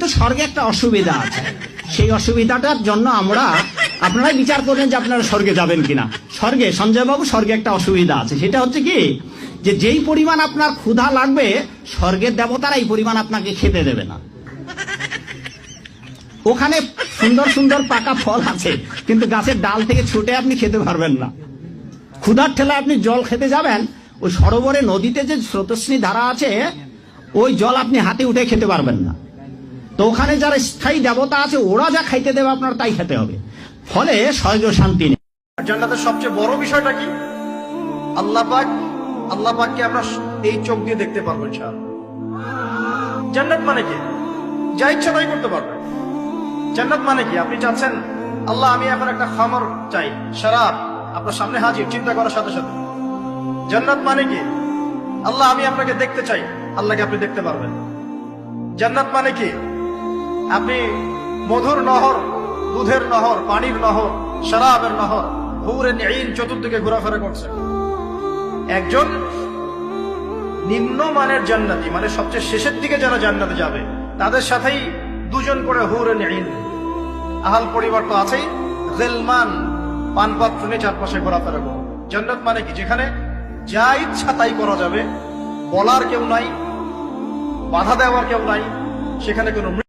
কিন্তু স্বর্গে একটা অসুবিধা আছে, সেই অসুবিধাটার জন্য আপনারাই বিচার করেন যে আপনারা স্বর্গে যাবেন কিনা। স্বর্গে, সঞ্জয় বাবু, স্বর্গে একটা অসুবিধা আছে, সেটা হচ্ছে কি, যে যেই পরিমাণ আপনার ক্ষুধা লাগবে স্বর্গের দেবতারা এই পরিমাণ আপনাকে খেতে দেবে না। ওখানে সুন্দর সুন্দর পাকা ফল আছে, কিন্তু গাছের ডাল থেকে ছুটে আপনি খেতে পারবেন না। ক্ষুধার ঠেলায় আপনি জল খেতে যাবেন, ওই সরোবরে নদীতে যে স্রোতস্বিনী ধারা আছে, ওই জল আপনি হাতে উঠে খেতে পারবেন না। তো ওখানে যারা স্থায়ী দেবতা আছে, ওরা যা খাইতে দেবে আপনার তাই খেতে হবে, ফলে স্বর্গ শান্তি নেই। জান্নাতের সবচেয়ে বড় বিষয়টা কি? আল্লাহ পাককে আমরা এই চোখ দিয়ে দেখতে পারবো ইনশাআল্লাহ। জান্নাত মানে কি? যা ইচ্ছা তাই করতে পারবেন। জান্নাত মানে কি? আপনি চাচ্ছেন, আল্লাহ আমি এখন একটা খামর চাই, শরাব আপনার সামনে হাজির, চিন্তা করার সাথে সাথে। জান্নাত মানে কি? আল্লাহ আমি আপনাকে দেখতে চাই, আল্লাহকে আপনি দেখতে পারবেন। জান্নাত মানে কি? আপনি মধুর নহর, দুধের নহর, পানির নহর, শরাবের নহর, হুরেন ঈন চতুর্দিকে ঘোরাফেরা করছে। একজন নিম্নমানের জান্নাতি, মানে সবচেয়ে শেষের দিকে যারা জান্নাতে যাবে, তাদের সাথেই দুজন করে হুরেন ঈন, আহাল পরিবার তো আছেই, গিলমান পানপাত্র নিয়ে চারপাশে ঘোরাফেরা করবে। জান্নাত মানে কি? যেখানে যা ইচ্ছা তাই করা যাবে, বলার কেউ নাই, বাধা দেওয়ার কেউ নাই, সেখানে কোনো